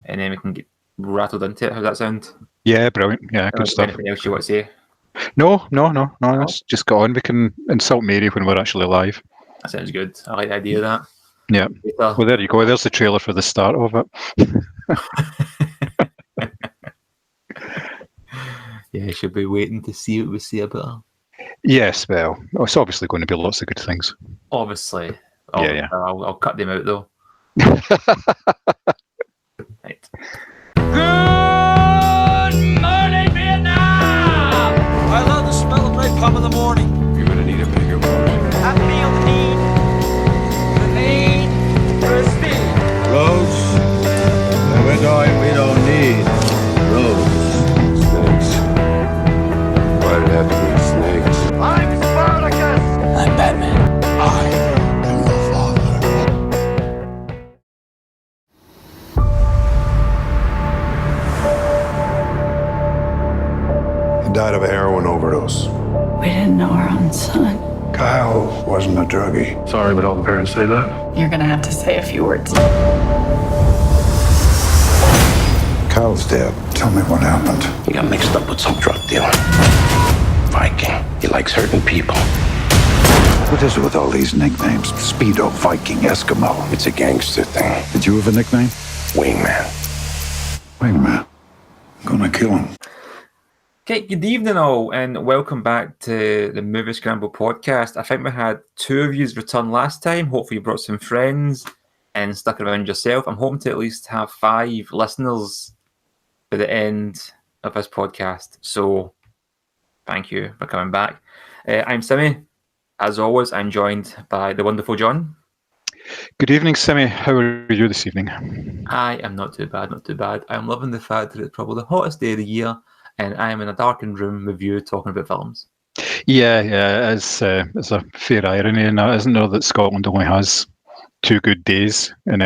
and then we can get rattled into it. How's that sound? Yeah, brilliant. Yeah, good stuff. Anything else you want to say? No. Let's just go on. We can insult Mary when we're actually live. That sounds good. I like the idea of that. Yeah. Later. Well, there you go. There's the trailer for the start of it. Yeah, should be waiting to see what we say about her. Yes, well, it's obviously going to be lots of good things. Obviously. Yeah. I'll cut them out, though. Right. Good morning, Vietnam! I love the smell of napalm in the morning. You're gonna need a bigger portion. I feel the need for speed. Roads? We don't need roads. Snakes. Why'd it have to be snakes? I'm Spartacus! I'm Batman. I am your father. He died of a heroin overdose. We didn't know our own son. Kyle wasn't a druggie. Sorry, but all the parents say that. You're gonna have to say a few words. Kyle's dead. Tell me what happened. He got mixed up with some drug dealer. Viking. He likes hurting people. What is it with all these nicknames? Speedo, Viking, Eskimo. It's a gangster thing. Did you have a nickname? Wingman. Wingman. I'm gonna kill him. Okay, good evening all, and welcome back to the Moviescramble podcast. I think we had 2 of you return last time. Hopefully you brought some friends and stuck around yourself. I'm hoping to at least have 5 listeners by the end of this podcast. So, thank you for coming back. I'm Simmy. As always, I'm joined by the wonderful John. Good evening, Simmy. How are you this evening? I am not too bad, not too bad. I'm loving the fact that it's probably the hottest day of the year, and I am in a darkened room with you talking about films. Yeah. It's a fair irony in that, isn't there, that Scotland only has 2 good days, and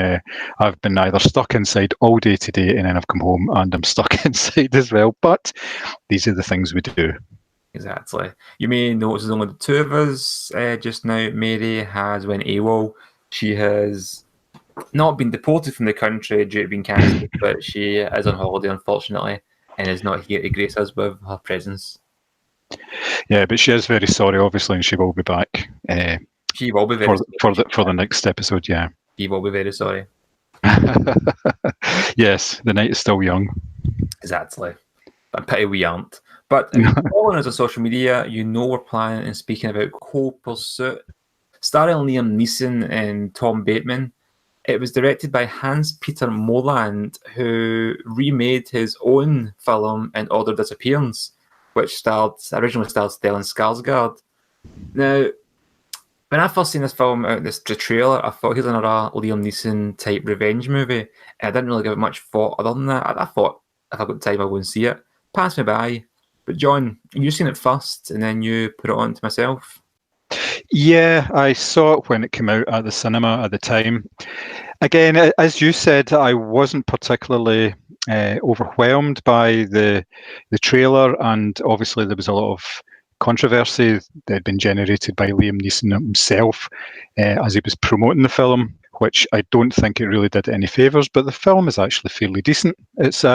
I've been either stuck inside all day today, and then I've come home and I'm stuck inside as well. But these are the things we do. Exactly. You may notice there's only the 2 of us just now. Mary has went AWOL. She has not been deported from the country due to being cancelled, but she is on holiday, unfortunately, and is not here to grace us with her presence. Yeah, but she is very sorry, obviously, and she will be back. She will be very for the next episode. Yeah. She will be very sorry. Yes, the night is still young. Exactly. But pity we aren't. But if you're following us on social media, you know we're planning and speaking about Cold Pursuit, starring Liam Neeson and Tom Bateman. It was directed by Hans-Peter Moland, who remade his own film In Order of Disappearance, which originally starred Stellan Skarsgård. Now, when I first seen this film out, the trailer, I thought here's another Liam Neeson type revenge movie, and I didn't really give it much thought other than that. I thought if I got time, I'll go and see it. Passed me by. But John, you seen it first, and then you put it on to myself. Yeah, I saw it when it came out at the cinema at the time. Again, as you said, I wasn't particularly overwhelmed by the trailer, and obviously there was a lot of controversy that had been generated by Liam Neeson himself as he was promoting the film, which I don't think it really did any favours, but the film is actually fairly decent. It's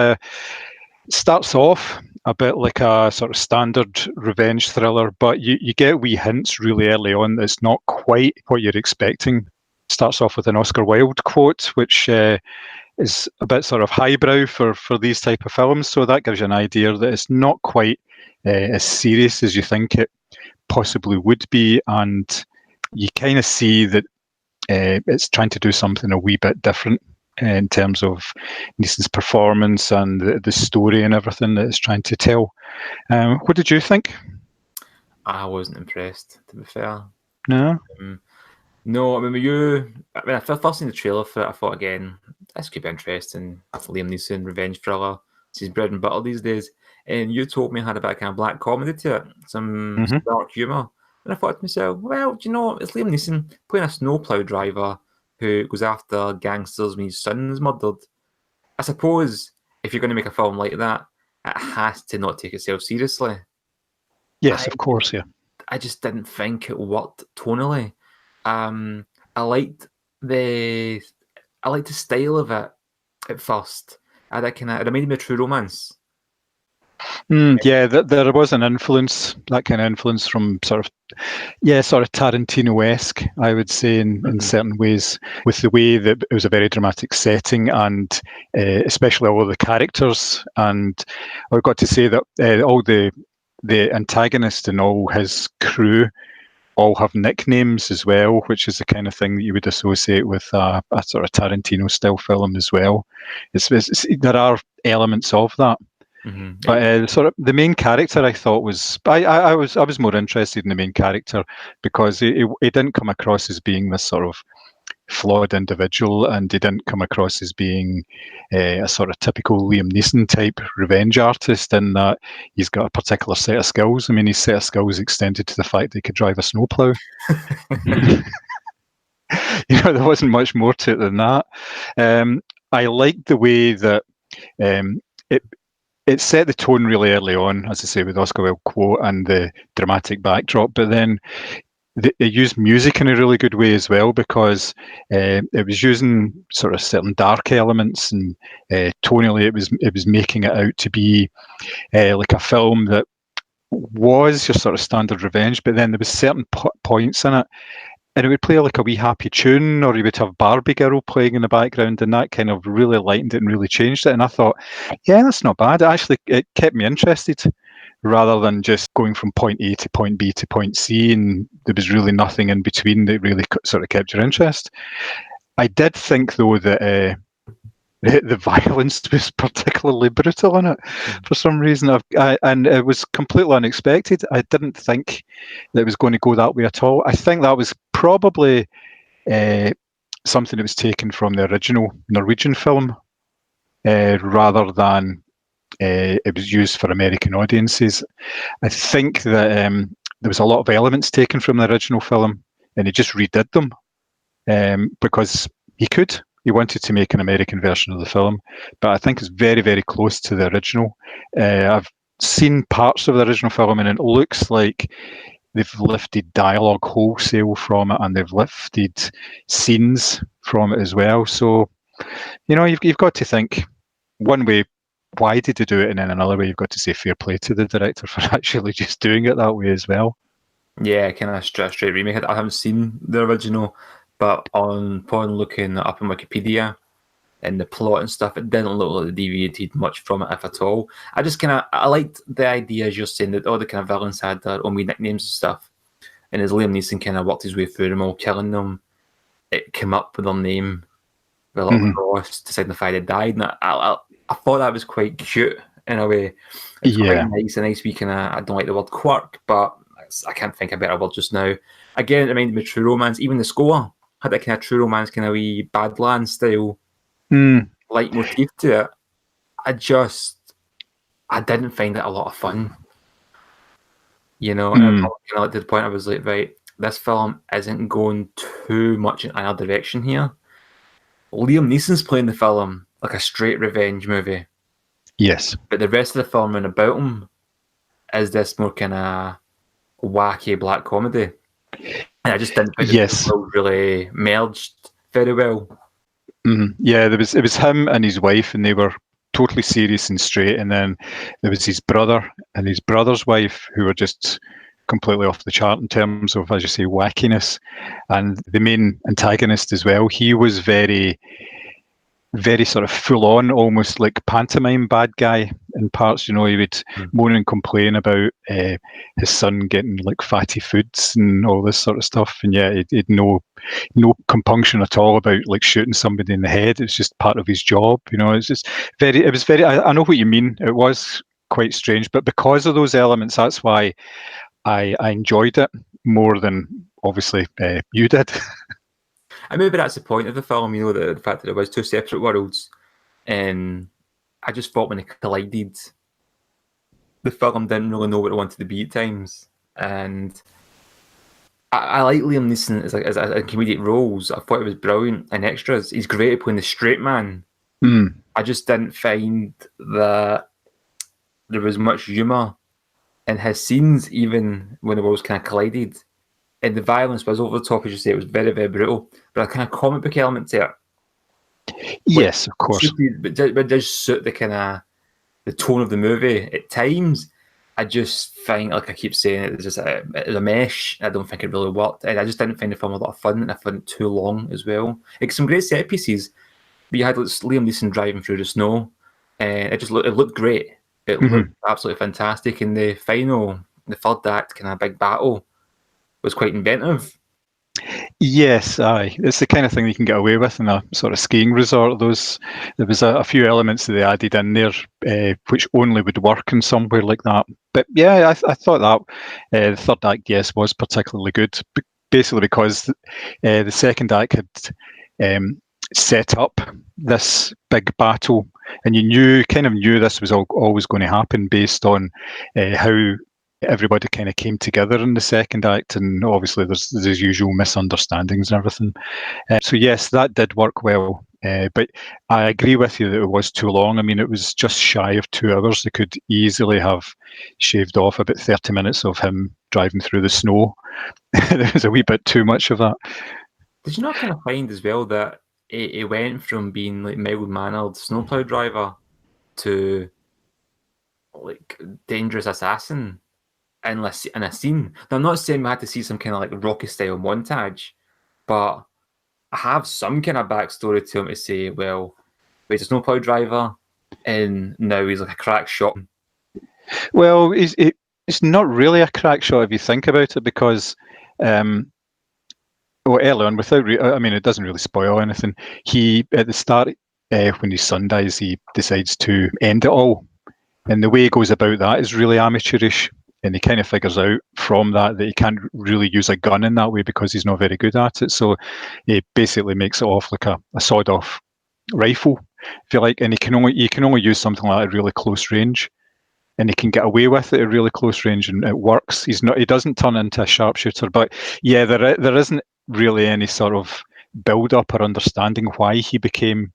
starts off a bit like a sort of standard revenge thriller, but you get wee hints really early on that it's not quite what you're expecting. Starts off with an Oscar Wilde quote, which is a bit sort of highbrow for these type of films, so that gives you an idea that it's not quite as serious as you think it possibly would be, and you kind of see that it's trying to do something a wee bit different in terms of Neeson's performance and the story and everything that it's trying to tell. What did you think? I wasn't impressed, to be fair. No? No, I mean, when I first seen the trailer for it, I thought, again, this could be interesting. Liam Neeson, revenge thriller. It's his bread and butter these days. And you told me it had a bit of kind of black comedy to it, some dark humour. And I thought to myself, well, do you know, it's Liam Neeson playing a snowplow driver who goes after gangsters when his son is murdered. I suppose if you're going to make a film like that, it has to not take itself seriously. Yes, of course, yeah. I just didn't think it worked tonally. I liked the style of it at first, that kind of, it reminded me of True Romance. Yeah, there was an influence, that kind of influence from sort of Tarantino-esque, I would say, in certain ways, with the way that it was a very dramatic setting, and especially all of the characters. And I've got to say that all the antagonist and all his crew all have nicknames as well, which is the kind of thing that you would associate with a sort of Tarantino-style film as well. There are elements of that. But sort of the main character, I thought I was more interested in the main character because he didn't come across as being this sort of flawed individual, and he didn't come across as being a sort of typical Liam Neeson type revenge artist, in that he's got a particular set of skills. I mean, his set of skills extended to the fact that he could drive a snowplow. There wasn't much more to it than that. I liked the way that it set the tone really early on, as I say, with Oscar Wilde quote and the dramatic backdrop, but then it used music in a really good way as well, because it was using sort of certain dark elements, and tonally it was making it out to be like a film that was your sort of standard revenge, but then there was certain points in it, and it would play like a wee happy tune, or you would have Barbie Girl playing in the background, and that kind of really lightened it and really changed it. And I thought, yeah, that's not bad. It kept me interested, rather than just going from point A to point B to point C, and there was really nothing in between that really sort of kept your interest. I did think, though, that the violence was particularly brutal in it for some reason, and it was completely unexpected. I didn't think that it was going to go that way at all. I think that was probably something that was taken from the original Norwegian film, rather than it was used for American audiences. I think that there was a lot of elements taken from the original film, and he just redid them because he could. He wanted to make an American version of the film, but I think it's very, very close to the original. I've seen parts of the original film, and it looks like they've lifted dialogue wholesale from it, and they've lifted scenes from it as well. So, you've got to think, one way, why did they do it? And then another way, you've got to say fair play to the director for actually just doing it that way as well. Yeah, kind of straight remake. I haven't seen the original, but upon looking up on Wikipedia and the plot and stuff, it didn't look like they deviated much from it, if at all. I liked the idea, as you're saying, that all the kind of villains had their own wee nicknames and stuff. And as Liam Neeson kind of worked his way through them all, killing them, it came up with their name, with a little cross to signify they died. And I thought that was quite cute in a way. It's quite nice, a nice wee kind of, I don't like the word quirk, but I can't think of a better word just now. Again, it reminded me of True Romance. Even the score had that kind of True Romance, kind of wee Badlands style leitmotif to it. I didn't find it a lot of fun. And I kind of to the point I was like, right, this film isn't going too much in either direction here. Liam Neeson's playing the film like a straight revenge movie. Yes. But the rest of the film and about him is this more kind of wacky black comedy. And I just didn't think it really merged very well. Yeah, it was him and his wife, and they were totally serious and straight. And then there was his brother and his brother's wife, who were just completely off the chart in terms of, as you say, wackiness. And the main antagonist as well, he was very, very sort of full on, almost like pantomime bad guy in parts. He would moan and complain about his son getting like fatty foods and all this sort of stuff. And yeah, he'd no compunction at all about like shooting somebody in the head. It's just part of his job. It's just it was very, I know what you mean. It was quite strange, but because of those elements, that's why I enjoyed it more than obviously you did. And maybe that's the point of the film, the fact that it was two separate worlds. And I just thought when it collided, the film didn't really know what it wanted to be at times. And I like Liam Neeson as a comedic roles. I thought it was brilliant. And extras, he's great at playing the straight man. I just didn't find that there was much humour in his scenes, even when the worlds kind of collided. And the violence was over the top, as you say. It was very, very brutal. But a kind of comic book element to it. Yes, of course. But it does suit the tone of the movie at times. I just find, like I keep saying, it's just it's a mesh. I don't think it really worked, and I just didn't find the film a lot of fun, and I found it too long as well. Like some great set pieces, but you had Liam Neeson driving through the snow, and it looked great. It looked absolutely fantastic, and the third act kind of big battle was quite inventive. Yes, aye. It's the kind of thing you can get away with in a sort of skiing resort. There was a few elements that they added in there, which only would work in somewhere like that. But yeah, I thought that the third act, yes, was particularly good. Basically because the second act had set up this big battle, and you kind of knew this was always going to happen based on how everybody kind of came together in the second act, and obviously there's usual misunderstandings and everything. So yes, that did work well. But I agree with you that it was too long. I mean, it was just shy of 2 hours. They could easily have shaved off about 30 minutes of him driving through the snow. There was a wee bit too much of that. Did you not kind of find as well that it went from being like mild-mannered snowplow driver to like dangerous assassin in a scene? Now, I'm not saying we had to see some kind of like Rocky-style montage, but I have some kind of backstory to him to say, well, he's a snowplow driver, and now he's like a crack shot. Well, it's not really a crack shot if you think about it, because early on, I mean, it doesn't really spoil anything. He, at the start, when his son dies, he decides to end it all. And the way he goes about that is really amateurish. And he kind of figures out from that he can't really use a gun in that way because he's not very good at it. So he basically makes it off like a sawed-off rifle, if you like. And you can only use something like that at really close range. And he can get away with it at really close range, and it works. He doesn't turn into a sharpshooter. But yeah, there isn't really any sort of build-up or understanding why he became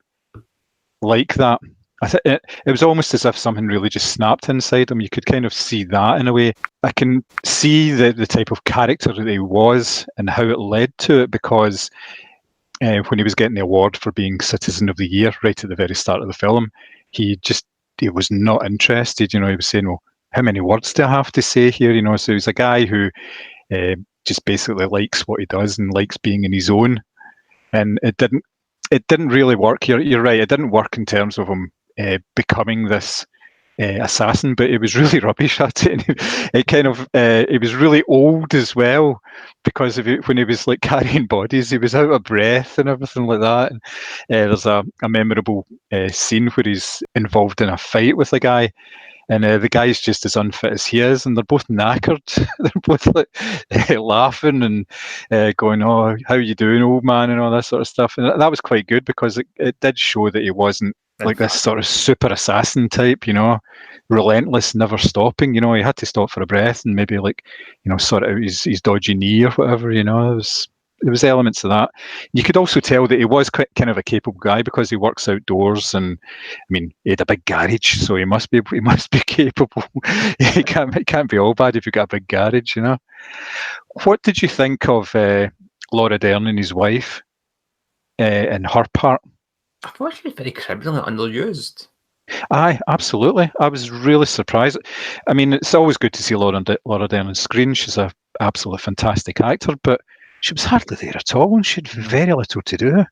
like that. I think it was almost as if something really just snapped inside him. You could kind of see that in a way. I can see the type of character that he was and how it led to it, because when he was getting the award for being Citizen of the Year right at the very start of the film, he was not interested. He was saying, well, how many words do I have to say here? So he's a guy who just basically likes what he does and likes being in his own. And it didn't really work. You're right. It didn't work in terms of him becoming this assassin, but it was really rubbish at it. It was really old as well, because when he was like carrying bodies, he was out of breath and everything like that. And there's a memorable scene where he's involved in a fight with a guy, and the guy's just as unfit as he is, and they're both knackered. They're both like laughing and going, "Oh, how you doing, old man?" and all that sort of stuff. And that was quite good, because it did show that he wasn't like this sort of super assassin type, relentless, never stopping. He had to stop for a breath and maybe sort out his dodgy knee or whatever. There was elements of that. You could also tell that he was kind of a capable guy, because he works outdoors, and I mean, he had a big garage, so he must be capable. It can't be all bad if you got a big garage, What did you think of Laura Dern and his wife and her part? I thought she was very criminally underused. Aye, absolutely. I was really surprised. I mean, it's always good to see Laura Dern on screen. She's an absolutely fantastic actor, but she was hardly there at all, and she had very little to do.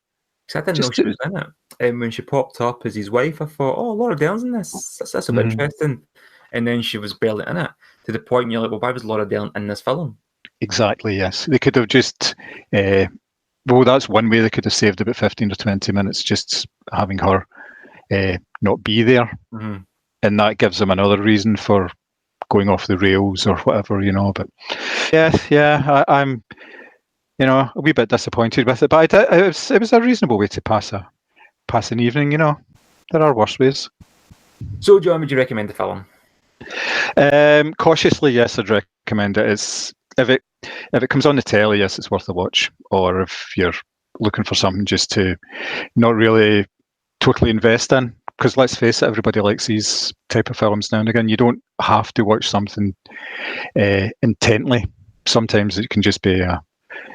I didn't know she was in it. And when she popped up as his wife, I thought, oh, Laura Dern's in this. That's a bit interesting. And then she was barely in it, to the point you're like, well, why was Laura Dern in this film? Exactly, yes. They could have just... well, that's one way they could have saved about 15 or 20 minutes, just having her not be there. Mm-hmm. And that gives them another reason for going off the rails or whatever, But I'm a wee bit disappointed with it. But it was a reasonable way to pass an evening, There are worse ways. So, John, would you recommend the film? Cautiously, yes, I'd recommend it. If it comes on the telly, yes, it's worth a watch. Or if you're looking for something just to not really totally invest in, because let's face it, everybody likes these type of films now and again. You don't have to watch something intently. Sometimes it can just be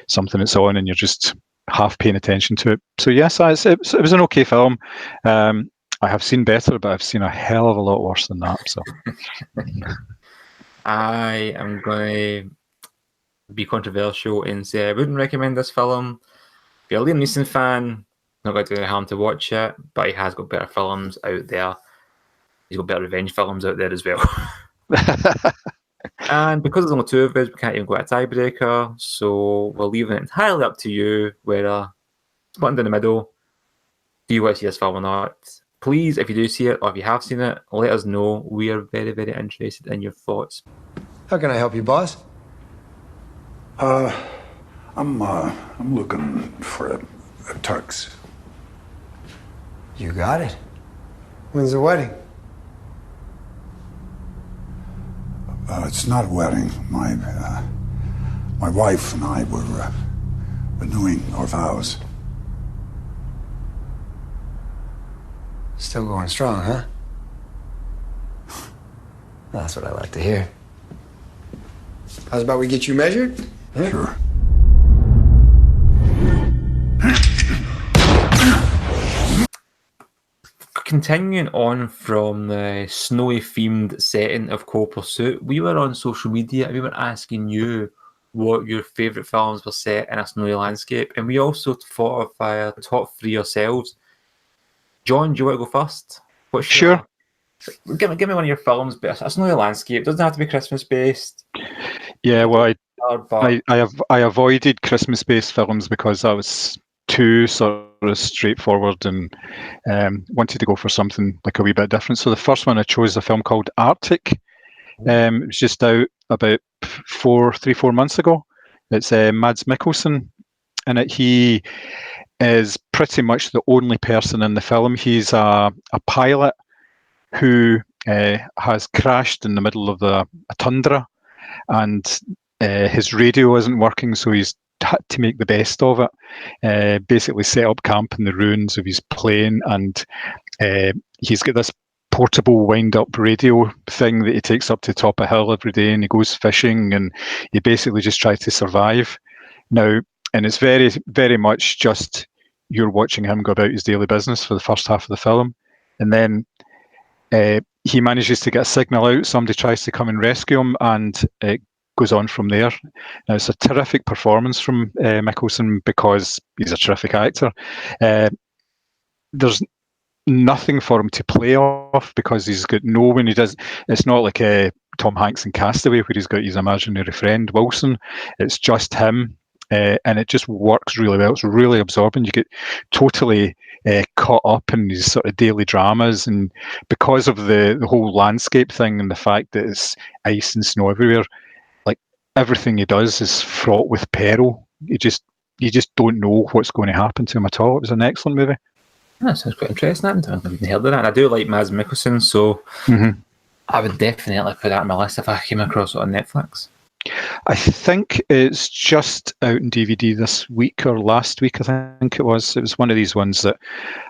something that's on and you're just half paying attention to it. So yes, it was an okay film. I have seen better, but I've seen a hell of a lot worse than that. So I am going to be controversial and say I wouldn't recommend this film. If you're a Liam Neeson fan, not going to do any harm to watch it, but he has got better films out there. He's got better revenge films out there as well. And because there's only two of us, we can't even go at a tiebreaker, so we're leaving it entirely up to you, whether split in the middle, do you want to see this film or not? Please, if you do see it, or if you have seen it, let us know. We are very, very interested in your thoughts. How can I help you, boss? I'm looking for a tux. You got it. When's the wedding? It's not a wedding. My wife and I were renewing our vows. Still going strong, huh? Well, that's what I like to hear. How's about we get you measured? Huh? Sure. Continuing on from the snowy themed setting of Cold Pursuit, we were on social media and we were asking you what your favourite films were set in a snowy landscape, and we also thought of our top three ourselves. John, do you want to go first? Sure. Give me one of your films, but a snowy landscape. Doesn't have to be Christmas based. Yeah, well, I I avoided Christmas-based films because I was too sort of straightforward and wanted to go for something like a wee bit different. So the first one I chose a film called Arctic. It was just out about 3-4 months ago. It's Mads Mikkelsen in it. He is pretty much the only person in the film. He's a pilot who has crashed in the middle of a tundra, and his radio isn't working, so he's had to make the best of it. Basically set up camp in the ruins of his plane, and he's got this portable wind-up radio thing that he takes up to the top of a hill every day, and he goes fishing, and he basically just tries to survive. Now, and it's very, very much just you're watching him go about his daily business for the first half of the film, and then he manages to get a signal out. Somebody tries to come and rescue him, and it goes on from there. Now, it's a terrific performance from Mikkelsen because he's a terrific actor. There's nothing for him to play off because he's got no one. He does. It's not like Tom Hanks in Castaway where he's got his imaginary friend Wilson. It's just him. And it just works really well. It's really absorbing. You get totally caught up in these sort of daily dramas, and because of the whole landscape thing and the fact that it's ice and snow everywhere, like everything he does is fraught with peril. You just don't know what's going to happen to him at all. It was an excellent movie. That sounds quite interesting. I haven't heard of that. And I do like Mads Mikkelsen, so I would definitely put that on my list if I came across it on Netflix. I think it's just out in DVD this week or last week. I think it was. It was one of these ones that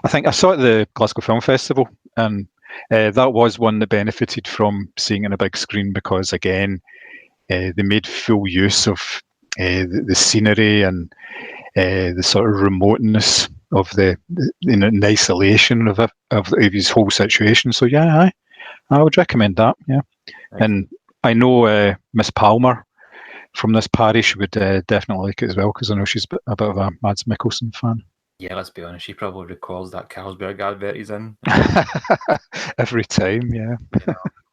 I think I saw at the Glasgow Film Festival, and that was one that benefited from seeing it on a big screen because, again, they made full use of the scenery and the sort of remoteness of the isolation of his whole situation. So yeah, I would recommend that. Yeah, right. And I know Miss Palmer from this parish would definitely like it as well because I know she's a bit of a Mads Mikkelsen fan. Yeah, let's be honest, she probably recalls that Carlsberg advert he's in. Every time, yeah.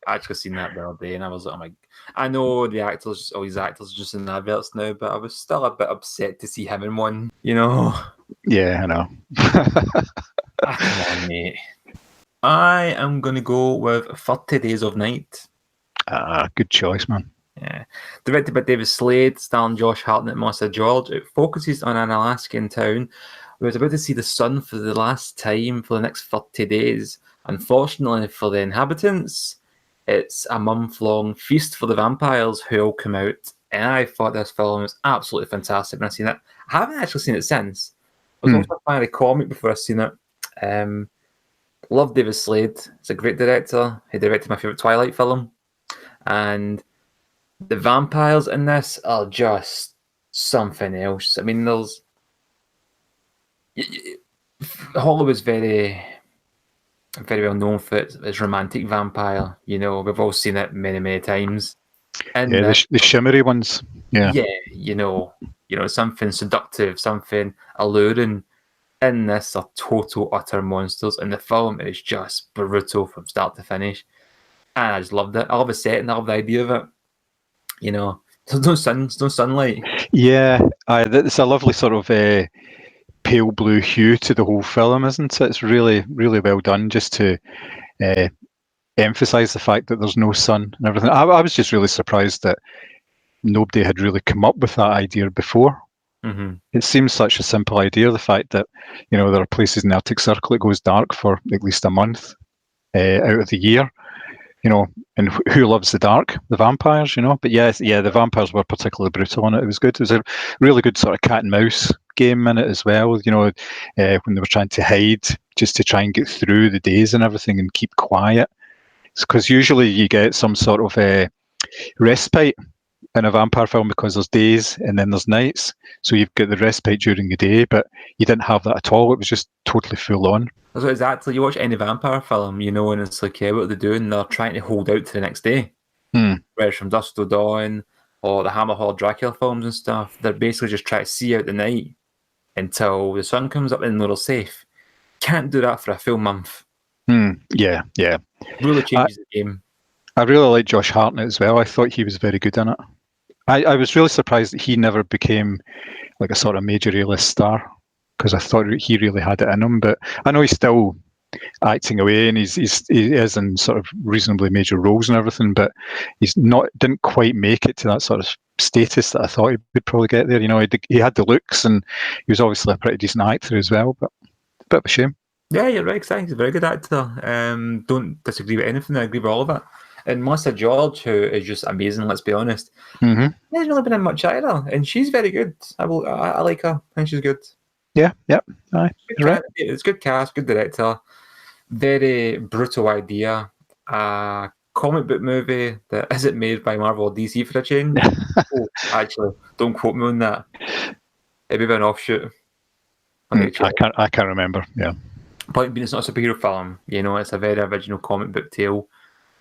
I actually seen that the other day and I was like, I know the actors, all these actors are just in adverts now, but I was still a bit upset to see him in one, Yeah, I know. Come on, mate. I am going to go with 30 Days of Night. Good choice, man. Yeah. Directed by David Slade, starring Josh Hartnett and Melissa George, it focuses on an Alaskan town where it's about to see the sun for the last time for the next 30 days. Unfortunately for the inhabitants, it's a month-long feast for the vampires who all come out. And I thought this film was absolutely fantastic when I seen it. I haven't actually seen it since. I was also a fan of the comic before I seen it. Love David Slade. He's a great director. He directed my favourite Twilight film. And the vampires in this are just something else. I mean, there's Hollywood's very, very well known for its romantic vampire. You know, we've all seen it many, many times. And Yeah, the shimmery ones. Yeah. yeah, you know, something seductive, something alluring. In this, are total utter monsters, and the film is just brutal from start to finish. And I just loved it. I love the setting. I love the idea of it. You know, there's no sunlight. Yeah, it's a lovely sort of pale blue hue to the whole film, isn't it? It's really, really well done, just to emphasise the fact that there's no sun and everything. I was just really surprised that nobody had really come up with that idea before. Mm-hmm. It seems such a simple idea, the fact that, there are places in the Arctic Circle that goes dark for at least a month out of the year, and who loves the dark? The vampires, But yes, the vampires were particularly brutal on it. It was good. It was a really good sort of cat and mouse game in it as well, when they were trying to hide just to try and get through the days and everything and keep quiet. Because usually you get some sort of respite in a vampire film because there's days and then there's nights. So you've got the respite during the day, but you didn't have that at all. It was just totally full on. So exactly, you watch any vampire film, and it's like, what are they doing? They're trying to hold out to the next day. Whether it's from Dusk Till Dawn or the Hammer Horror Dracula films and stuff, they're basically just trying to see out the night until the sun comes up and they're safe. Can't do that for a full month. Yeah. Really changes the game. I really like Josh Hartnett as well. I thought he was very good in it. I was really surprised that he never became like a sort of major A-list star, because I thought he really had it in him. But I know he's still acting away, and he is in sort of reasonably major roles and everything. But didn't quite make it to that sort of status that I thought he would probably get there. He had the looks, and he was obviously a pretty decent actor as well. But a bit of a shame. Yeah, you're right. Exactly. He's a very good actor. Don't disagree with anything. I agree with all of it. And Melissa George, who is just amazing, let's be honest, hasn't really been in much either, and she's very good. I like her. I think she's good. Yeah, aye, right. It's good cast, good director. Very brutal idea. Comic book movie that isn't made by Marvel or DC for a change. Actually, don't quote me on that. It'd be an offshoot. I can't remember. Yeah. Point being, it's not a superhero film. It's a very original comic book tale.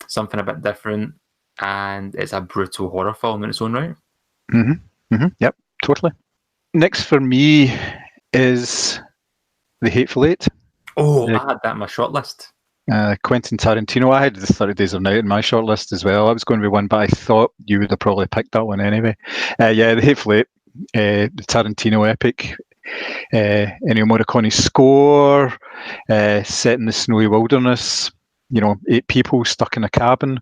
Something a bit different, and it's a brutal horror film in its own right. Yep, totally. Next for me is The Hateful Eight. Oh, I had that in my shortlist. Quentin Tarantino. I had the 30 Days of Night in my shortlist as well. I was going to be one, but I thought you would have probably picked that one anyway. The Hateful Eight, the Tarantino epic. Ennio Morricone score, set in the snowy wilderness. 8 people stuck in a cabin.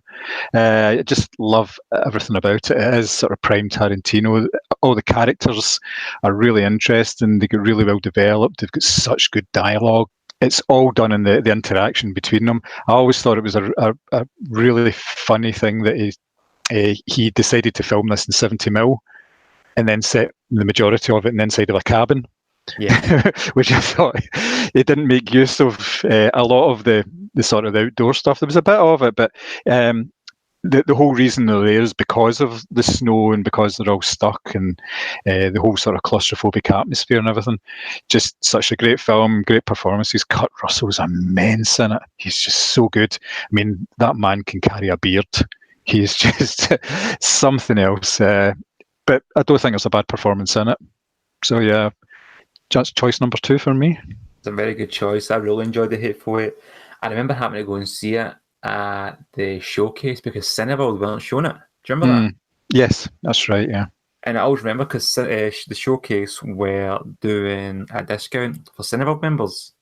I just love everything about it. It is sort of prime Tarantino. All the characters are really interesting. They get really well developed. They've got such good dialogue. It's all done in the interaction between them. I always thought it was a really funny thing that he decided to film this in 70mm and then set the majority of it in the inside of a cabin. Yeah, which I thought it didn't make use of a lot of the sort of the outdoor stuff. There was a bit of it, but the whole reason they're there is because of the snow and because they're all stuck, and the whole sort of claustrophobic atmosphere and everything. Just such a great film, great performances. Kurt Russell's immense in it. He's just so good. I mean, that man can carry a beard. He's just something else. But I don't think it's a bad performance in it. So yeah. Just choice number 2 for me. It's a very good choice. I really enjoyed The Hateful Eight. I remember having to go and see it at the showcase because Cineworld weren't showing it. Do you remember that? Yes, that's right, yeah. And I always remember because the showcase were doing a discount for Cineworld members.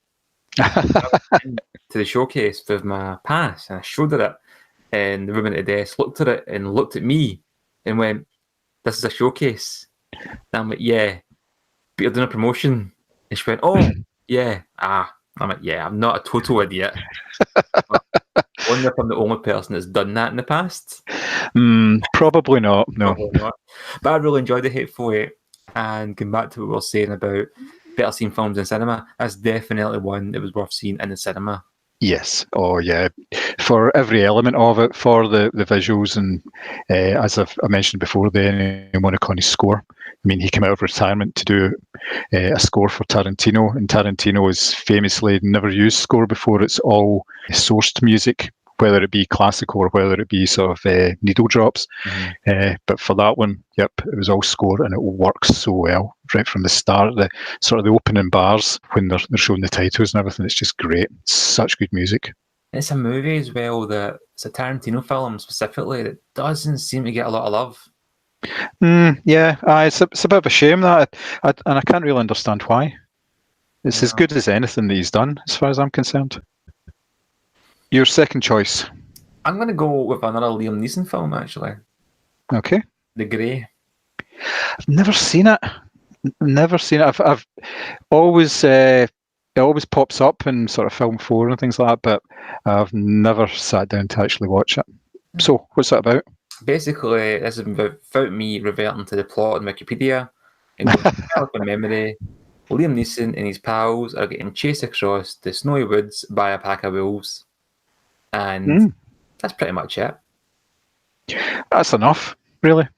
I went to the showcase with my pass and I showed her it. And the woman at the desk looked at it and looked at me and went, "This is a showcase." And I'm like, "Yeah. But you're doing a promotion." And she went, "Oh, yeah." I'm like, "Yeah, I'm not a total idiot." I wonder if I'm the only person that's done that in the past. Probably not, no. Probably not. But I really enjoyed The Hateful Eight. And going back to what we were saying about better seen films in cinema, that's definitely one that was worth seeing in the cinema. Yes. Oh, yeah. For every element of it, for the visuals, and as I mentioned before, the Ennio Morricone score. I mean, he came out of retirement to do a score for Tarantino, and Tarantino has famously never used score before. It's all sourced music, whether it be classical or whether it be sort of needle drops. But for that one, yep, it was all score, and it works so well right from the start. The sort of the opening bars when they're showing the titles and everything, it's just great. Such good music. It's a movie as well that it's a Tarantino film specifically that doesn't seem to get a lot of love. Yeah, it's a bit of a shame that, and I can't really understand why. It's as good as anything that he's done, as far as I'm concerned. Your second choice. I'm going to go with another Liam Neeson film, actually. Okay. The Grey. I've never seen it. Never seen it. I've always it always pops up in sort of Film 4 and things like that, but I've never sat down to actually watch it. So, what's that about? Basically, this is without me reverting to the plot on Wikipedia. And going from memory, Liam Neeson and his pals are getting chased across the snowy woods by a pack of wolves. And that's pretty much it. That's enough, really.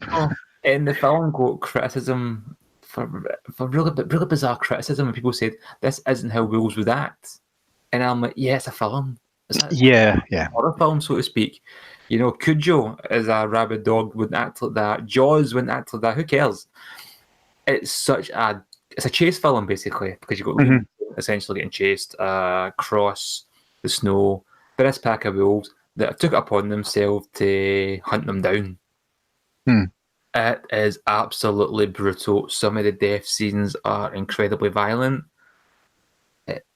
In the film, got criticism for really bizarre criticism when people said, this isn't how wolves would act. And I'm like, yeah, it's a film. Yeah. Horror film, so to speak. You know, Cujo as a rabid dog wouldn't act like that. Jaws wouldn't act like that. Who cares? It's a chase film, basically, because you've got essentially getting chased across the snow by this pack of wolves that took it upon themselves to hunt them down. It is absolutely brutal. Some of the death scenes are incredibly violent.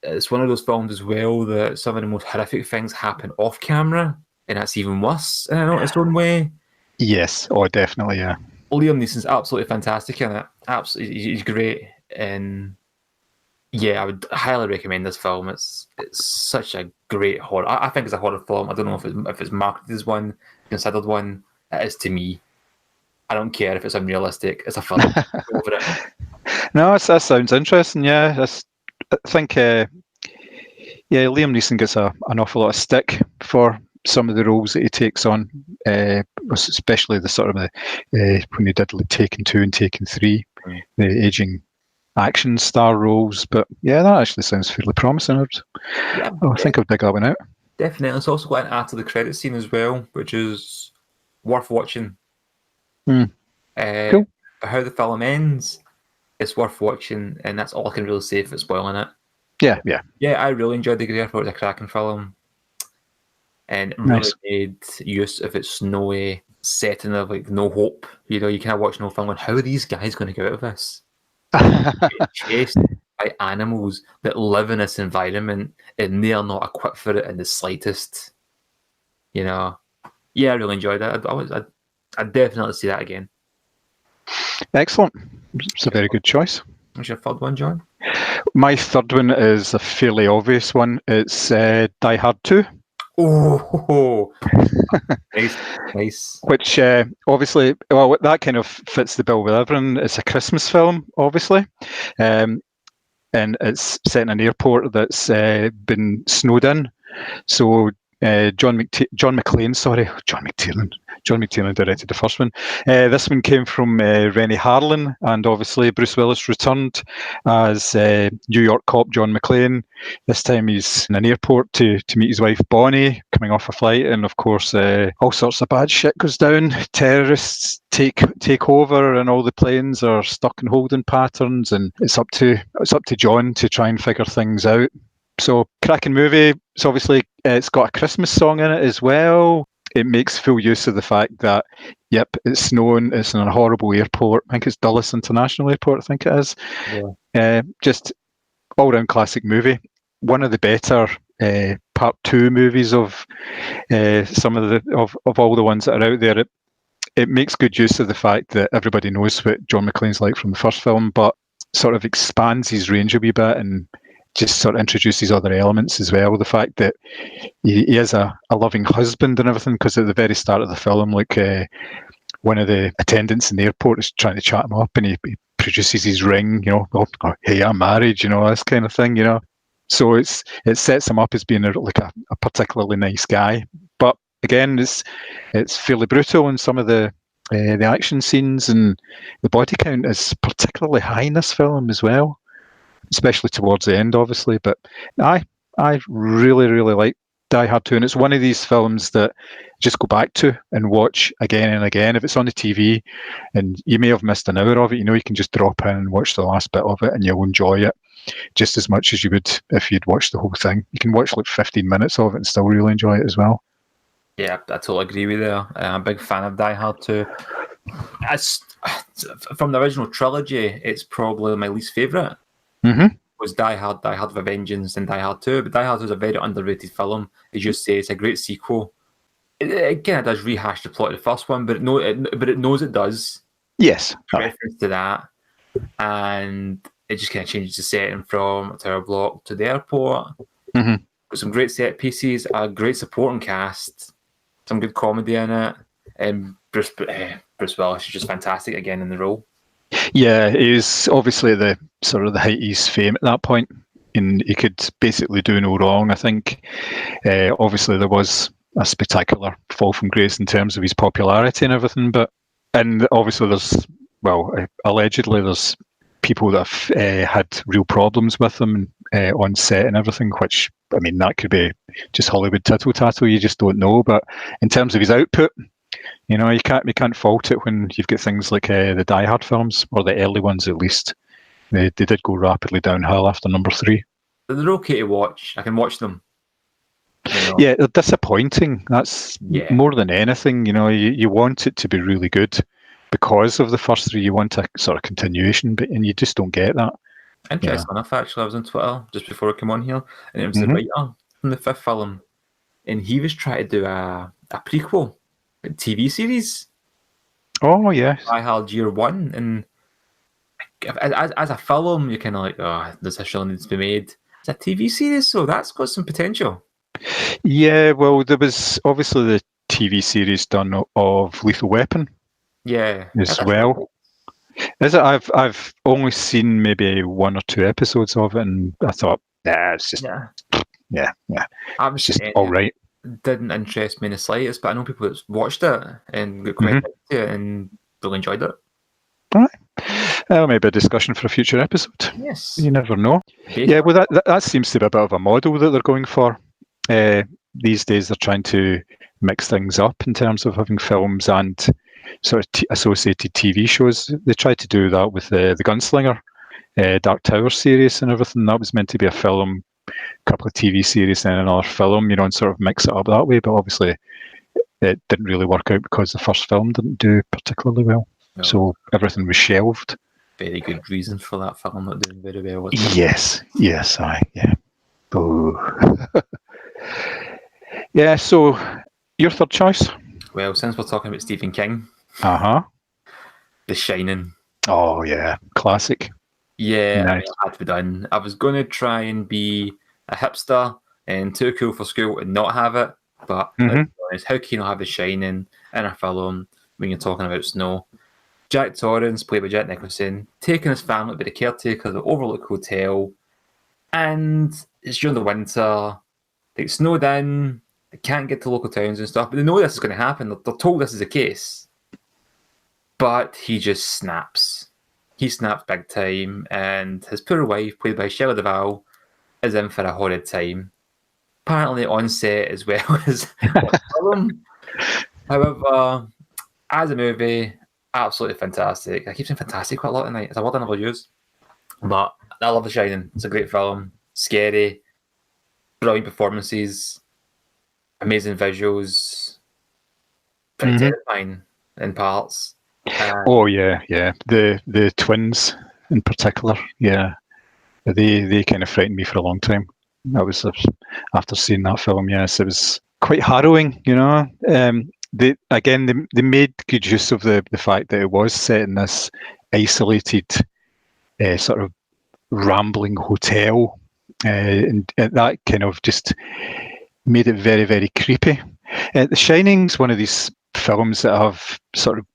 It's one of those films as well that some of the most horrific things happen off camera, and that's even worse in its own way. Yes, definitely, yeah. Liam Neeson's absolutely fantastic in it. Absolutely, he's great, and yeah, I would highly recommend this film. It's such a great horror. I think it's a horror film. I don't know if it's marketed as one, considered one. It is to me. I don't care if it's unrealistic. It's a film. Go over it. No, that sounds interesting. Yeah, I think Liam Neeson gets an awful lot of stick for some of the roles that he takes on, especially the sort of when he did like Taken 2 and Taken 3, the aging action star roles. But yeah, that actually sounds fairly promising. I think I'll dig that one out. Definitely. It's also got an after the credit scene as well, which is worth watching. Cool. How the film ends, it's worth watching, and that's all I can really say without spoiling it. Yeah, I really enjoyed The Grey. I thought it was a cracking film, and really made use of its snowy setting of like no hope. You know, you kind of watch no film going, how are these guys going to get out of this? Chased by animals that live in this environment, and they are not equipped for it in the slightest. You know, yeah, I really enjoyed that. I'd definitely see that again. Excellent. It's a very good choice. What's your third one, John? My third one is a fairly obvious one. It's Die Hard 2. Oh, nice. Which obviously, well, that kind of fits the bill with everyone. It's a Christmas film, obviously. And it's set in an airport that's been snowed in. So John McTiernan directed the first one. This one came from Rennie Harlin, and obviously Bruce Willis returned as New York cop John McClane. This time he's in an airport to meet his wife Bonnie, coming off a flight, and of course all sorts of bad shit goes down. Terrorists take over, and all the planes are stuck in holding patterns, and it's up to John to try and figure things out. So, cracking movie. It's obviously it's got a Christmas song in it as well. It makes full use of the fact that, yep, it's snowing. It's in a horrible airport. I think it's Dulles International Airport. I think it is. Yeah. Just all-round classic movie. One of the better Part 2 movies of some of all the ones that are out there. It makes good use of the fact that everybody knows what John McClane's like from the first film, but sort of expands his range a wee bit and just sort of introduces other elements as well. The fact that he is a loving husband and everything, because at the very start of the film, like one of the attendants in the airport is trying to chat him up, and he produces his ring, you know, oh, hey, I'm married, you know, this kind of thing, you know. So it sets him up as being a particularly nice guy. But again, it's fairly brutal in some of the action scenes, and the body count is particularly high in this film as well, especially towards the end, obviously. But I really, really like Die Hard 2, and it's one of these films that just go back to and watch again and again. If it's on the TV and you may have missed an hour of it, you can just drop in and watch the last bit of it and you'll enjoy it just as much as you would if you'd watched the whole thing. You can watch like 15 minutes of it and still really enjoy it as well. Yeah, I totally agree with you. I'm a big fan of Die Hard 2. From the original trilogy, it's probably my least favourite. Mm-hmm. Was Die Hard with a Vengeance, and Die Hard 2. But Die Hard 2 is a very underrated film. As you say, it's a great sequel. It kind of does rehash the plot of the first one, but it knows it does. Yes. Reference to that. And it just kind of changes the setting from a tower block to the airport. Mm-hmm. Got some great set pieces, a great supporting cast, some good comedy in it. And Bruce Willis is just fantastic again in the role. Yeah, he was obviously the height of his fame at that point, and he could basically do no wrong. I think obviously there was a spectacular fall from grace in terms of his popularity and everything, and obviously allegedly there's people that have had real problems with him on set and everything, which, I mean, that could be just Hollywood tittle-tattle, you just don't know. But in terms of his output, you can't fault it when you've got things like the Die Hard films, or the early ones at least. They did go rapidly downhill after number 3. They're okay to watch. I can watch them. Yeah, they're disappointing. That's more than anything. You want it to be really good because of the first 3. You want a sort of continuation, and you just don't get that. Interesting enough, actually, I was on Twitter just before I came on here, and it was the writer from the 5th film, and he was trying to do a prequel, a TV series. Oh, yes. Die Hard Year 1, and as a film, you're kind of like, this actually needs to be made. It's a TV series, so that's got some potential. Yeah, well, there was obviously the TV series done of Lethal Weapon. Yeah, as well. Cool. Is it? I've only seen maybe 1 or 2 episodes of it, and I thought, it's just it's just all right. Didn't interest me in the slightest, but I know people that's watched it and got quite into it and really enjoyed it. All right. Well, maybe a discussion for a future episode. Yes. You never know. Yeah, well, that seems to be a bit of a model that they're going for. These days, they're trying to mix things up in terms of having films and sort of associated TV shows. They tried to do that with the Gunslinger, Dark Tower series and everything. That was meant to be a film, a couple of TV series, and another film, and sort of mix it up that way. But obviously, it didn't really work out because the first film didn't do particularly well. No. So everything was shelved. Very good reason for that film not doing very well. Yes, Oh. Yeah, so your third choice? Well, since we're talking about Stephen King. The Shining. Oh, yeah. Classic. Yeah, nice. It had to be done. I was going to try and be a hipster and too cool for school and not have it, but let's be honest, how can you not have The Shining in a film when you're talking about snow? Jack Torrance, played by Jack Nicholson, taking his family to be the caretaker of the Overlook Hotel, and it's during the winter. They get snowed in, they can't get to local towns and stuff, but they know this is going to happen. They're told this is the case. But he just snaps. He snaps big time, and his poor wife, played by Shelley Duvall, is in for a horrid time. Apparently on set as well as on film. However, as a movie, absolutely fantastic. I keep saying fantastic quite a lot tonight. It's a word I never use. But I love The Shining. It's a great film. Scary. Brilliant performances. Amazing visuals. Pretty terrifying in parts. Oh yeah. The twins in particular, yeah. They kind of frightened me for a long time. That was after seeing that film. Yes, it was quite harrowing. They made good use of the fact that it was set in this isolated sort of rambling hotel, and that kind of just made it very, very creepy. The Shining's one of these films that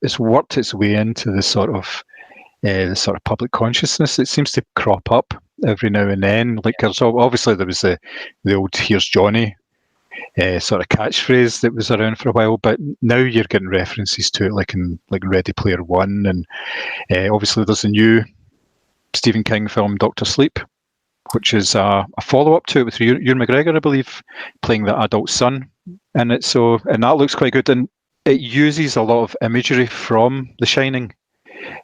it's worked its way into the sort of public consciousness. It seems to crop up every now and then. Like, so obviously there was the old "Here's Johnny" sort of catchphrase that was around for a while, but now you're getting references to it, like in Ready Player One, and obviously there's a new Stephen King film, Doctor Sleep, which is a follow-up to it with Ewan McGregor, I believe, playing the adult son in it. So, and that looks quite good, and it uses a lot of imagery from The Shining,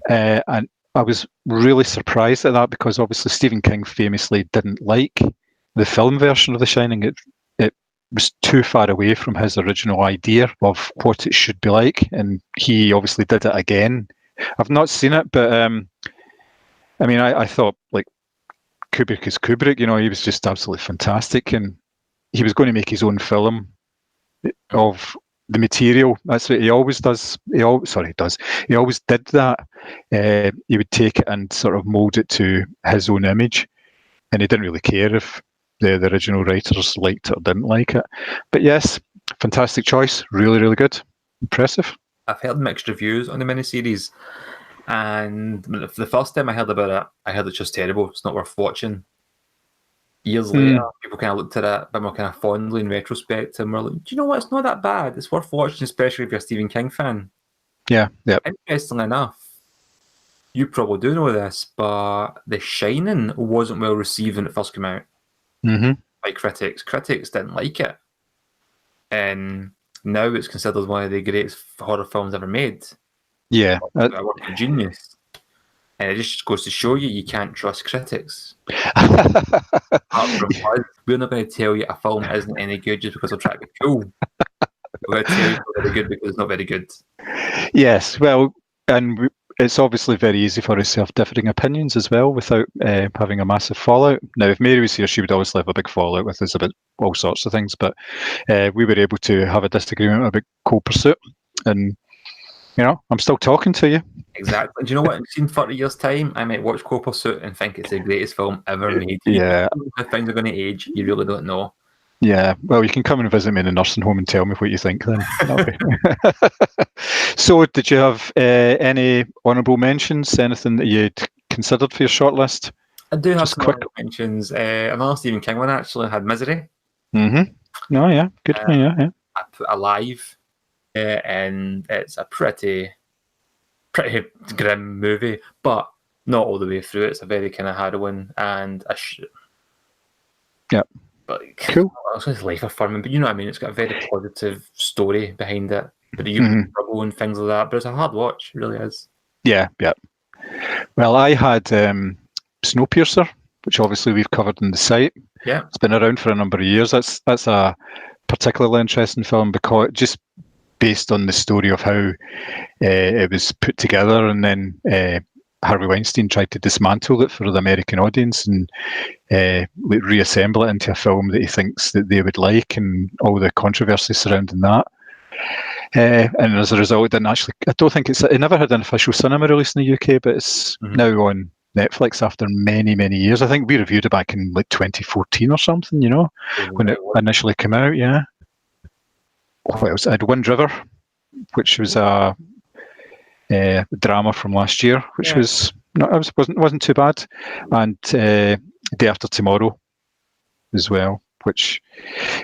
and I was really surprised at that because obviously Stephen King famously didn't like the film version of The Shining. It was too far away from his original idea of what it should be like, and he obviously did it again. I've not seen it, but I mean, I thought, like, Kubrick is Kubrick, you know, he was just absolutely fantastic, and he was going to make his own film of the material. That's what he always does. He always did that. He would take it and sort of mold it to his own image, and he didn't really care if the original writers liked it or didn't like it. But yes, fantastic choice. Really, really good. Impressive. I've heard mixed reviews on the miniseries, and the first time I heard about it, I heard it's just terrible. It's not worth watching. Years later, people kind of looked at it a bit more kind of fondly in retrospect, and were like, do you know what? It's not that bad. It's worth watching, especially if you're a Stephen King fan. Yeah. Interestingly enough, you probably do know this, but The Shining wasn't well received when it first came out by critics. Critics didn't like it. And now it's considered one of the greatest horror films ever made. Yeah. A work of genius. And it just goes to show you can't trust critics. Apart from us, we're not going to tell you a film isn't any good just because we're trying to be cool. We're going to tell you it's very good because it's not very good. Yes, well, and it's obviously very easy for us to have differing opinions as well without having a massive fallout. Now, if Mary was here, she would always have a big fallout with us about all sorts of things, but we were able to have a disagreement about Cold Pursuit, and you know, I'm still talking to you. Exactly. Do you know what? In 30 years' time, I might watch Cold Pursuit and think it's the greatest film ever made. Yeah. How things are going to age, you really don't know. Yeah, well, you can come and visit me in the nursing home and tell me what you think then. So, did you have any honourable mentions? Anything that you'd considered for your shortlist? I do have Just some quick mentions. Another Stephen King one actually had Misery. Mm-hmm. Oh, yeah, good one, yeah. I put Alive, and it's a pretty grim movie, but not all the way through. It's a very kind of harrowing and yeah. But cool. It's life affirming, but you know what I mean. It's got a very positive story behind it. But you struggle and things like that. But it's a hard watch, it really is. Yeah. Well, I had Snowpiercer, which obviously we've covered on the site. Yeah, it's been around for a number of years. That's a particularly interesting film because just based on the story of how it was put together, and then Harvey Weinstein tried to dismantle it for the American audience and reassemble it into a film that he thinks that they would like, and all the controversy surrounding that. And as a result, it didn't actually. I don't think it never had an official cinema release in the UK, but it's now on Netflix after many, many years. I think we reviewed it back in like 2014 or something. You know, when it initially came out. Yeah. What else? I had Wind River, which was a drama from last year, which wasn't too bad, and Day After Tomorrow as well, which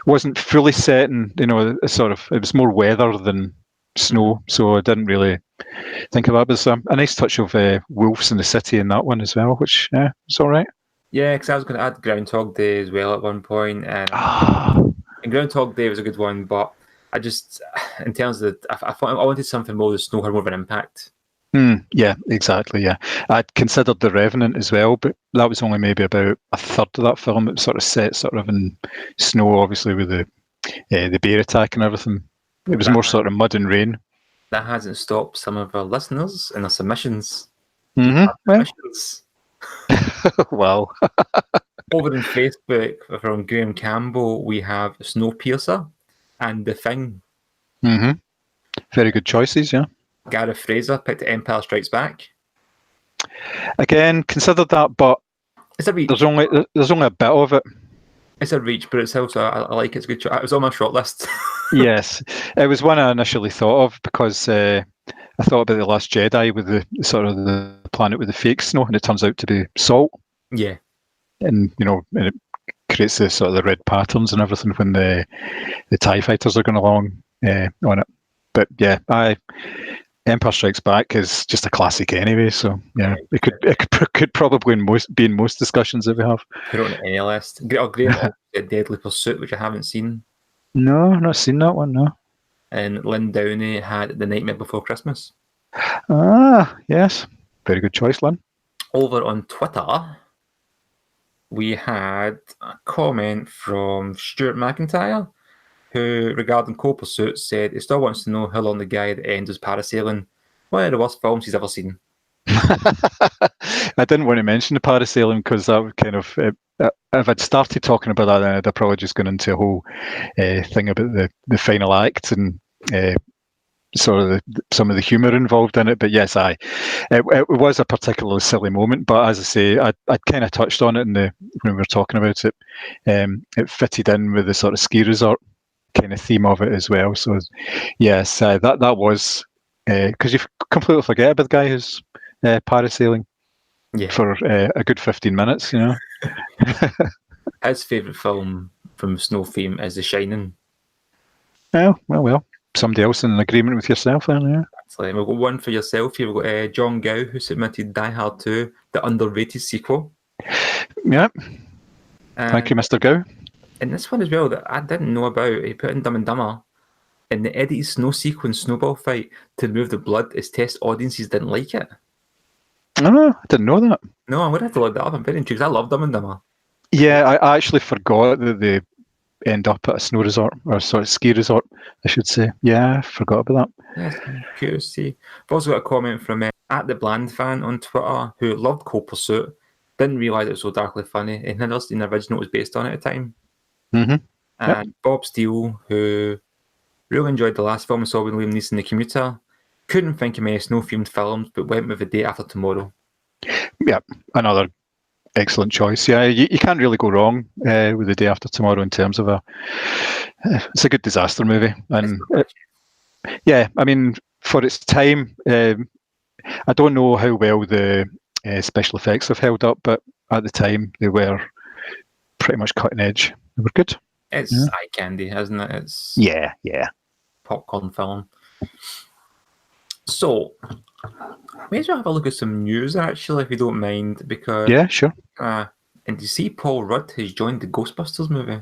wasn't fully set in, you know, it was more weather than snow, so I didn't really think of that. But there's a nice touch of wolves in the city in that one as well, which was all right. Yeah, because I was going to add Groundhog Day as well at one point, and Groundhog Day was a good one, but I just, in terms of I wanted something more with snow had more of an impact. Yeah, exactly. Yeah, I'd considered The Revenant as well, but that was only maybe about a third of that film. It was sort of set sort of in snow, obviously with the bear attack and everything. It was more sort of mud and rain. That hasn't stopped some of our listeners and their submissions. Well, over on Facebook from Graham Campbell, we have Snowpiercer and The Thing. Very good choices, yeah. Gareth Fraser picked Empire Strikes Back. Again, considered that, but it's a reach. There's only a bit of it. It's a reach, but it's also I like it. It's a good. It was on my short list. Yes, it was one I initially thought of because I thought about The Last Jedi with the sort of the planet with the fake snow, and it turns out to be salt. Yeah. and and it creates the sort of the red patterns and everything when the TIE fighters are going along on it. But yeah, Empire Strikes Back is just a classic anyway. So yeah, it could probably be in most discussions that we have. Put it on any list. Graham said Deadly Pursuit, which I haven't seen. No, not seen that one. No. And Lynn Downey had The Nightmare Before Christmas. Ah, yes, very good choice, Lynn. Over on Twitter, we had a comment from Stuart McIntyre, who, regarding Cold Pursuit, said he still wants to know how long the guy at the end was parasailing. One of the worst films he's ever seen. I didn't want to mention the parasailing because that would kind of, if I'd started talking about that, then I'd have probably just gone into a whole thing about the final act and sort of some of the humour involved in it. But yes, it was a particularly silly moment. But as I say, I'd kind of touched on it when we were talking about it. It fitted in with the sort of ski resort kind of theme of it as well. So yes, that was because you completely forget about the guy who's parasailing for a good 15 minutes. His favourite film from Snow Theme is The Shining. Oh, well. Somebody else in agreement with yourself then, yeah. Excellent. We've got one for yourself here. We've got John Gow, who submitted Die Hard 2, the underrated sequel. Yeah. Thank you, Mr. Gow. And this one as well that I didn't know about, he put in Dumb and Dumber. In the edited snow sequence snowball fight to remove the blood, his test audiences didn't like it. Oh, I didn't know that. No, I'm going to have to look that up. I'm very intrigued. I love Dumb and Dumber. Yeah, I actually forgot that they end up at a snow resort, or sort of ski resort, I should say. Yeah, I forgot about that. Yes, I'm curious to see. I've also got a comment from at the Bland fan on Twitter who loved Cold Pursuit, didn't realise it was so darkly funny, and had never seen the original was based on it at the time. Mm-hmm. And Bob Steele, who really enjoyed the last film I saw with Liam Neeson, The Commuter, couldn't think of many snow-themed films, but went with The Day After Tomorrow. Yeah, another excellent choice. Yeah, you can't really go wrong with The Day After Tomorrow in terms of it's a good disaster movie. And yeah, I mean, for its time, I don't know how well the special effects have held up, but at the time they were pretty much cutting edge. They were good. It's eye candy, isn't it? It's yeah, popcorn film. So, may as well have a look at some news, actually, if you don't mind, because... Yeah, sure. And you see Paul Rudd has joined the Ghostbusters movie?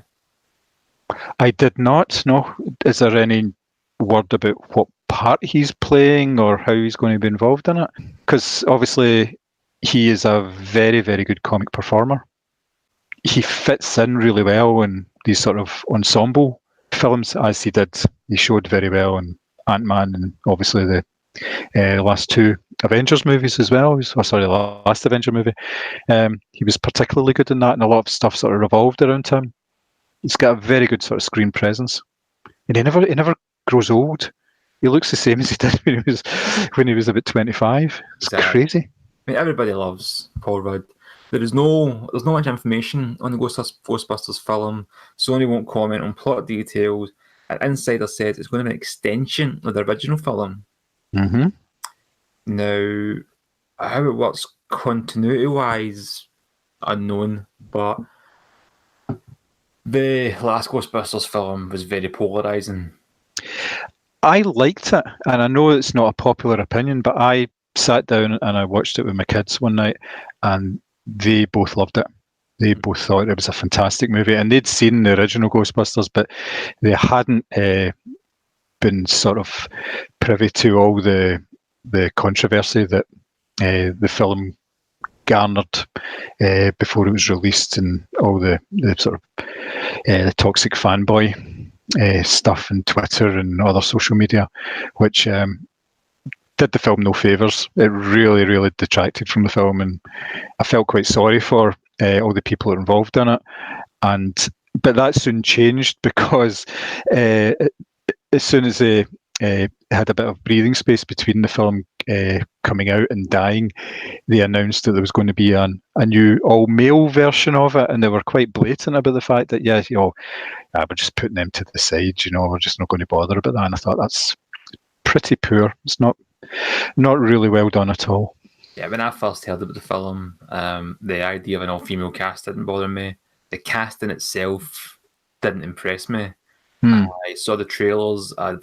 I did not. No. Is there any word about what part he's playing or how he's going to be involved in it? Because obviously he is a very, very good comic performer. He fits in really well in these sort of ensemble films, as he did. He showed very well in Ant-Man and obviously the last two Avengers movies as well. The last Avenger movie. He was particularly good in that, and a lot of stuff sort of revolved around him. He's got a very good sort of screen presence, and he never grows old. He looks the same as he did when he was about 25. It's crazy. I mean, everybody loves Paul Rudd. There's no much information on the Ghostbusters film. Sony won't comment on plot details. An insider says it's going to be an extension of the original film. Mm-hmm. Now, how it works continuity-wise, unknown, but the last Ghostbusters film was very polarising. I liked it, and I know it's not a popular opinion, but I sat down and I watched it with my kids one night, and they both loved it. They both thought it was a fantastic movie, and they'd seen the original Ghostbusters, but they hadn't been sort of privy to all the controversy that the film garnered before it was released, and all the sort of the toxic fanboy stuff on Twitter and other social media, which did the film no favours. It really, really detracted from the film, and I felt quite sorry for all the people that were involved in it. But that soon changed because as soon as they had a bit of breathing space between the film coming out and dying, they announced that there was going to be a new all-male version of it, and they were quite blatant about the fact that, we're just putting them to the side, we're just not going to bother about that. And I thought that's pretty poor. It's not really well done at all. Yeah, when I first heard about the film, the idea of an all-female cast didn't bother me. The casting itself didn't impress me. I saw the trailers. I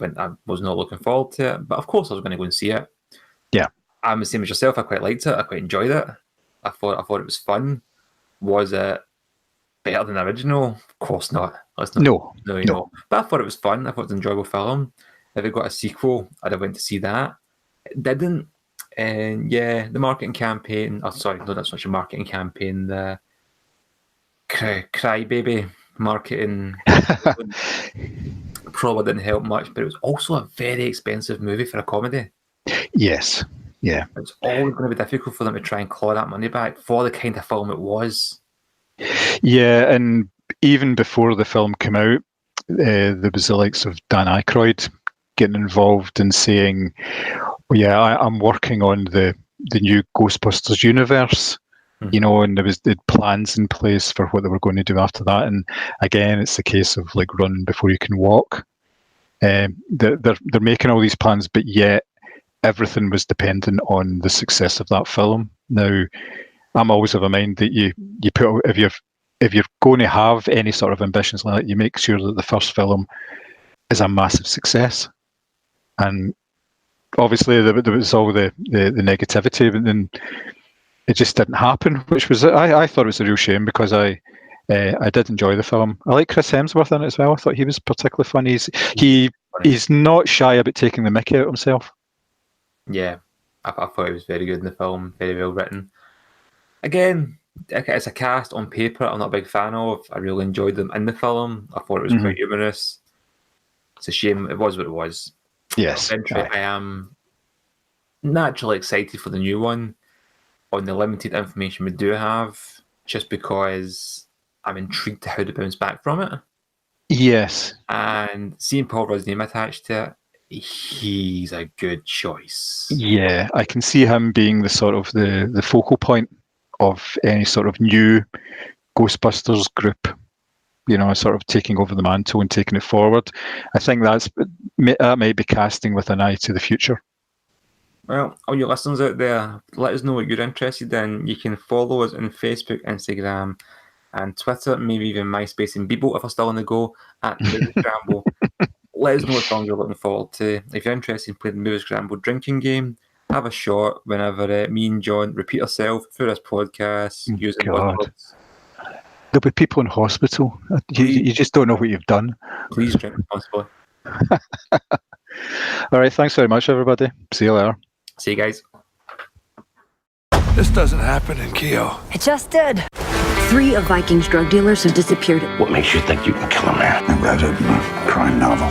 was not looking forward to it, but of course I was going to go and see it. Yeah. I'm the same as yourself. I quite liked it. I quite enjoyed it. I thought it was fun. Was it better than the original? Of course not. No. But I thought it was fun. I thought it was an enjoyable film. If it got a sequel, I'd have went to see that. It didn't. And yeah, the marketing campaign. Oh, sorry, no, that's not a marketing campaign. The crybaby marketing probably didn't help much. But it was also a very expensive movie for a comedy. Yes. Yeah. It's always going to be difficult for them to try and claw that money back for the kind of film it was. Yeah, and even before the film came out, there was the likes of Dan Aykroyd getting involved and saying, well, yeah, I'm working on the new Ghostbusters universe, you know, and there was the plans in place for what they were going to do after that. And again, it's the case of like running before you can walk. They're making all these plans, but yet everything was dependent on the success of that film. Now, I'm always of a mind that you put, if you're going to have any sort of ambitions like that, you make sure that the first film is a massive success. And obviously there was all the negativity, but then it just didn't happen, which was, I thought it was a real shame, because I did enjoy the film. I like Chris Hemsworth in it as well. I thought he was particularly funny. He's not shy about taking the mickey out of himself. Yeah, I thought it was very good in the film, very well written. Again, it's a cast on paper I'm not a big fan of. I really enjoyed them in the film. I thought it was quite humorous. It's a shame it was what it was. Yes. Eventually, I am naturally excited for the new one on the limited information we do have, just because I'm intrigued to how to bounce back from it. Yes. And seeing Paul Rudd's name attached to it, he's a good choice. Yeah, I can see him being the sort of the focal point of any sort of new Ghostbusters group, you know, sort of taking over the mantle and taking it forward. I think that might be casting with an eye to the future. Well, all your listeners out there, let us know what you're interested in. You can follow us on Facebook, Instagram, and Twitter, maybe even MySpace and Bebo if we're still on the go, at Moviescramble. Let us know what films you're looking forward to. If you're interested in playing the Moviescramble drinking game, have a shot whenever me and John repeat ourselves through this podcast using buzzwords. There'll be people in hospital. You just don't know what you've done. Please drink responsibly. All right, thanks very much, everybody. See you later. See you guys. This doesn't happen in Keo. It just did. 3 of Viking's drug dealers have disappeared. What makes you think you can kill a man? I read it in a crime novel.